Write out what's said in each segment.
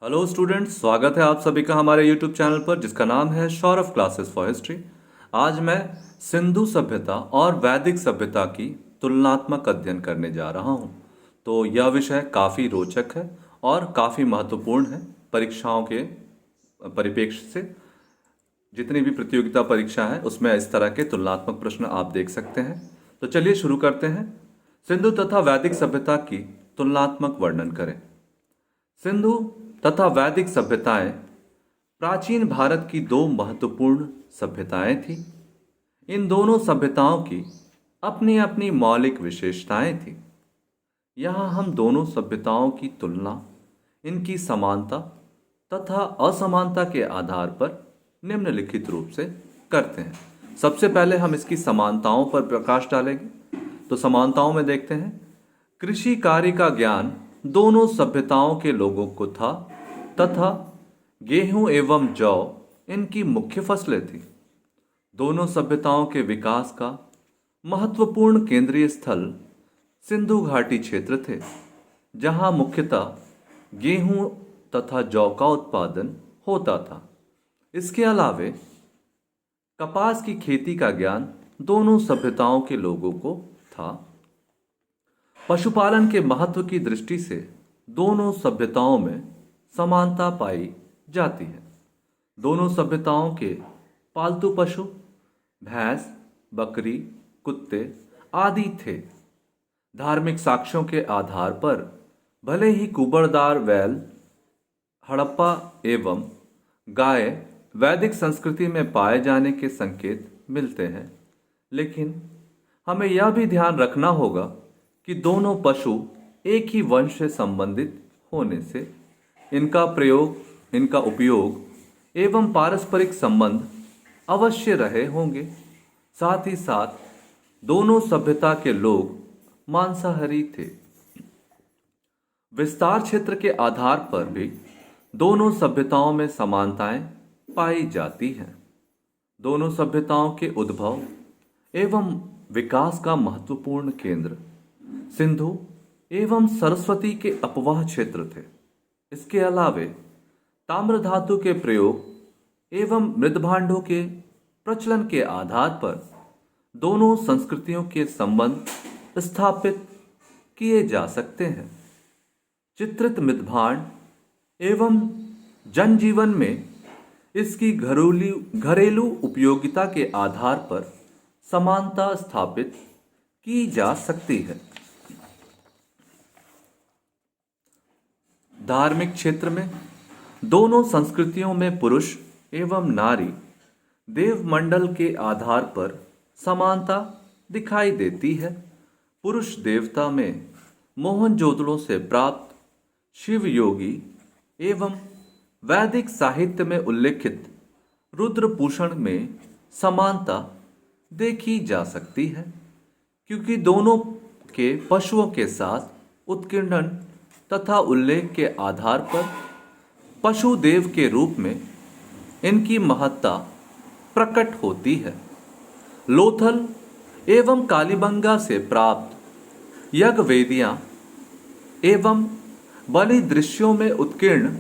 Hello students, स्वागत है आप सभी का हमारे यूट्यूब चैनल पर जिसका नाम है सौरभ क्लासेस फॉर हिस्ट्री। आज मैं सिंधु सभ्यता और वैदिक सभ्यता की तुलनात्मक अध्ययन करने जा रहा हूँ। तो यह विषय काफ़ी रोचक है और काफ़ी महत्वपूर्ण है परीक्षाओं के परिप्रेक्ष्य से। जितनी भी प्रतियोगिता परीक्षा है उसमें इस तरह के तुलनात्मक प्रश्न आप देख सकते हैं। तो चलिए शुरू करते हैं। सिंधु तथा वैदिक सभ्यता की तुलनात्मक वर्णन करें। सिंधु तथा वैदिक सभ्यताएं प्राचीन भारत की दो महत्वपूर्ण सभ्यताएं थीं। इन दोनों सभ्यताओं की अपनी अपनी मौलिक विशेषताएं थीं। यहाँ हम दोनों सभ्यताओं की तुलना, इनकी समानता तथा असमानता के आधार पर निम्नलिखित रूप से करते हैं। सबसे पहले हम इसकी समानताओं पर प्रकाश डालेंगे। तो समानताओं में देखते हैं, कृषि कार्य का ज्ञान दोनों सभ्यताओं के लोगों को था तथा गेहूं एवं जौ इनकी मुख्य फसलें थीं। दोनों सभ्यताओं के विकास का महत्वपूर्ण केंद्रीय स्थल सिंधु घाटी क्षेत्र थे, जहां मुख्यतः गेहूं तथा जौ का उत्पादन होता था। इसके अलावे कपास की खेती का ज्ञान दोनों सभ्यताओं के लोगों को था। पशुपालन के महत्व की दृष्टि से दोनों सभ्यताओं में समानता पाई जाती है। दोनों सभ्यताओं के पालतू पशु भैंस, बकरी, कुत्ते आदि थे। धार्मिक साक्ष्यों के आधार पर भले ही कुबड़दार बैल हड़प्पा एवं गाय वैदिक संस्कृति में पाए जाने के संकेत मिलते हैं, लेकिन हमें यह भी ध्यान रखना होगा कि दोनों पशु एक ही वंश से संबंधित होने से इनका उपयोग एवं पारस्परिक संबंध अवश्य रहे होंगे। साथ ही साथ दोनों सभ्यता के लोग मांसाहारी थे। विस्तार क्षेत्र के आधार पर भी दोनों सभ्यताओं में समानताएं पाई जाती हैं। दोनों सभ्यताओं के उद्भव एवं विकास का महत्वपूर्ण केंद्र सिंधु एवं सरस्वती के अपवाह क्षेत्र थे। इसके अलावे ताम्र धातु के प्रयोग एवं मृदभांडों के प्रचलन के आधार पर दोनों संस्कृतियों के संबंध स्थापित किए जा सकते हैं। चित्रित मृदभांड एवं जनजीवन में इसकी घरेलू उपयोगिता के आधार पर समानता स्थापित की जा सकती है। धार्मिक क्षेत्र में दोनों संस्कृतियों में पुरुष एवं नारी देवमंडल के आधार पर समानता दिखाई देती है। पुरुष देवता में मोहनजोदड़ो से प्राप्त शिव योगी एवं वैदिक साहित्य में उल्लेखित रुद्रभूषण में समानता देखी जा सकती है, क्योंकि दोनों के पशुओं के साथ उत्कीर्णन तथा उल्लेख के आधार पर पशुदेव के रूप में इनकी महत्ता प्रकट होती है। लोथल एवं कालीबंगा से प्राप्त यज्ञ वेदियां एवं बलि दृश्यों में उत्कीर्ण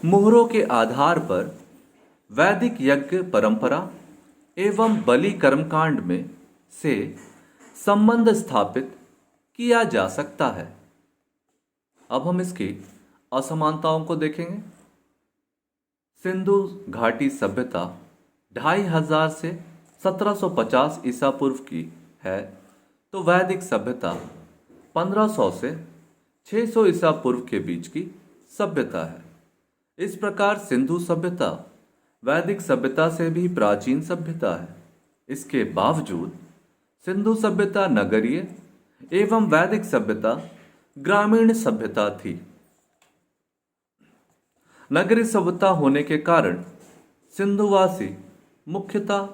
मुहरों के आधार पर वैदिक यज्ञ परंपरा एवं बलि कर्मकांड में से संबंध स्थापित किया जा सकता है। अब हम इसकी असमानताओं को देखेंगे। सिंधु घाटी सभ्यता 2500 से 1750 ईसा पूर्व की है, तो वैदिक सभ्यता 1500 से 600 ईसा पूर्व के बीच की सभ्यता है। इस प्रकार सिंधु सभ्यता वैदिक सभ्यता से भी प्राचीन सभ्यता है। इसके बावजूद सिंधु सभ्यता नगरीय एवं वैदिक सभ्यता ग्रामीण सभ्यता थी। नगरीय सभ्यता होने के कारण सिंधुवासी मुख्यतः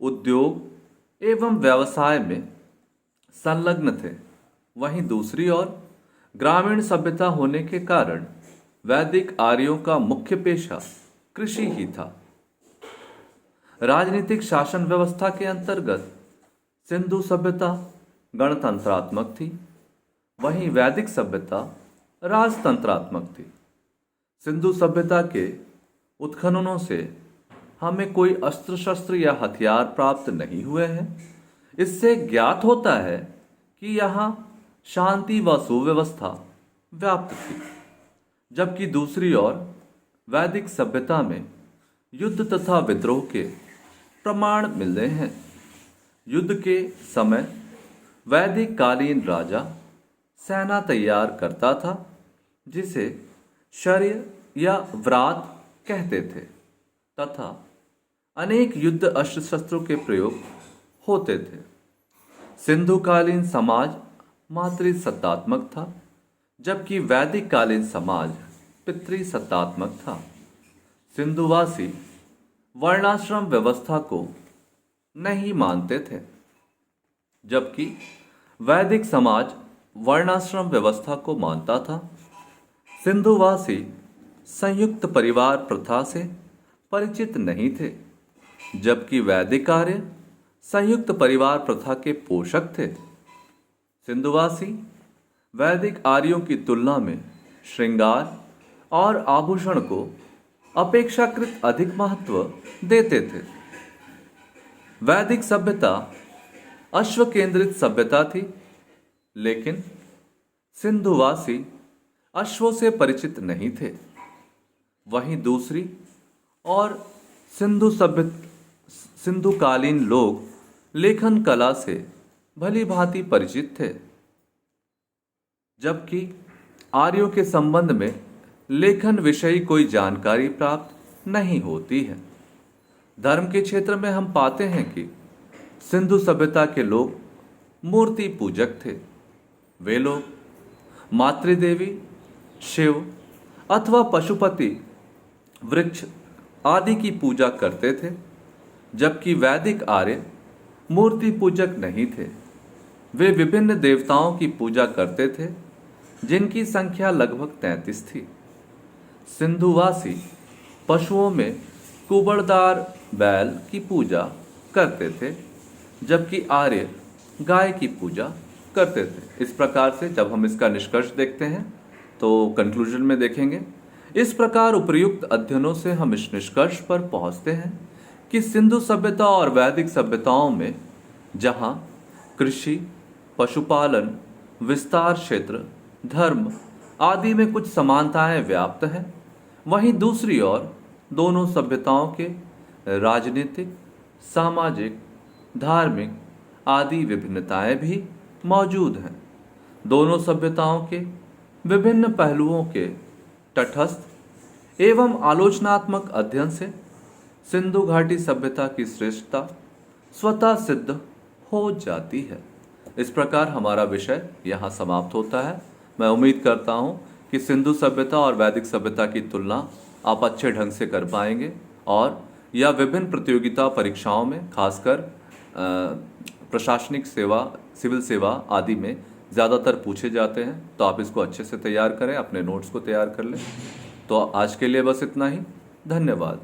उद्योग एवं व्यवसाय में संलग्न थे। वहीं दूसरी ओर ग्रामीण सभ्यता होने के कारण वैदिक आर्यों का मुख्य पेशा कृषि ही था। राजनीतिक शासन व्यवस्था के अंतर्गत सिंधु सभ्यता गणतंत्रात्मक थी, वहीं वैदिक सभ्यता राजतंत्रात्मक थी। सिंधु सभ्यता के उत्खननों से हमें कोई अस्त्र शस्त्र या हथियार प्राप्त नहीं हुए हैं। इससे ज्ञात होता है कि यहाँ शांति व सुव्यवस्था व्याप्त थी, जबकि दूसरी ओर वैदिक सभ्यता में युद्ध तथा विद्रोह के प्रमाण मिलते हैं। युद्ध के समय वैदिक कालीन राजा सेना तैयार करता था, जिसे शर्य या व्रात कहते थे, तथा अनेक युद्ध अस्त्र शस्त्रों के प्रयोग होते थे। सिंधुकालीन समाज मातृसत्तात्मक था, जबकि वैदिक कालीन समाज पितृसत्तात्मक था। सिंधुवासी वर्णाश्रम व्यवस्था को नहीं मानते थे, जबकि वैदिक समाज वर्णाश्रम व्यवस्था को मानता था। सिंधुवासी संयुक्त परिवार प्रथा से परिचित नहीं थे, जबकि वैदिक आर्य संयुक्त परिवार प्रथा के पोषक थे। सिंधुवासी वैदिक आर्यों की तुलना में श्रृंगार और आभूषण को अपेक्षाकृत अधिक महत्व देते थे। वैदिक सभ्यता अश्व केंद्रित सभ्यता थी, लेकिन सिंधुवासी अश्वों से परिचित नहीं थे। वहीं दूसरी और सिंधुकालीन लोग लेखन कला से भली भांति परिचित थे, जबकि आर्यों के संबंध में लेखन विषयी कोई जानकारी प्राप्त नहीं होती है। धर्म के क्षेत्र में हम पाते हैं कि सिंधु सभ्यता के लोग मूर्ति पूजक थे। वे लोग मातृदेवी, शिव अथवा पशुपति, वृक्ष आदि की पूजा करते थे, जबकि वैदिक आर्य मूर्ति पूजक नहीं थे। वे विभिन्न देवताओं की पूजा करते थे, जिनकी संख्या लगभग 33 थी। सिंधुवासी पशुओं में कुबड़दार बैल की पूजा करते थे, जबकि आर्य गाय की पूजा करते थे। इस प्रकार से जब हम इसका निष्कर्ष देखते हैं तो कंक्लूजन में देखेंगे। इस प्रकार उपर्युक्त अध्ययनों से हम इस निष्कर्ष पर पहुंचते हैं कि सिंधु सभ्यता और वैदिक सभ्यताओं में जहां कृषि, पशुपालन, विस्तार क्षेत्र, धर्म आदि में कुछ समानताएं व्याप्त हैं, वहीं दूसरी ओर दोनों सभ्यताओं के राजनीतिक, सामाजिक, धार्मिक आदि विभिन्नताएं भी मौजूद हैं। दोनों सभ्यताओं के विभिन्न पहलुओं के तटस्थ एवं आलोचनात्मक अध्ययन से सिंधु घाटी सभ्यता की श्रेष्ठता स्वतः सिद्ध हो जाती है। इस प्रकार हमारा विषय यहाँ समाप्त होता है। मैं उम्मीद करता हूँ कि सिंधु सभ्यता और वैदिक सभ्यता की तुलना आप अच्छे ढंग से कर पाएंगे, और यह विभिन्न प्रतियोगिता परीक्षाओं में, खासकर प्रशासनिक सेवा, सिविल सेवा आदि में ज़्यादातर पूछे जाते हैं। तो आप इसको अच्छे से तैयार करें, अपने नोट्स को तैयार कर लें। तो आज के लिए बस इतना ही। धन्यवाद।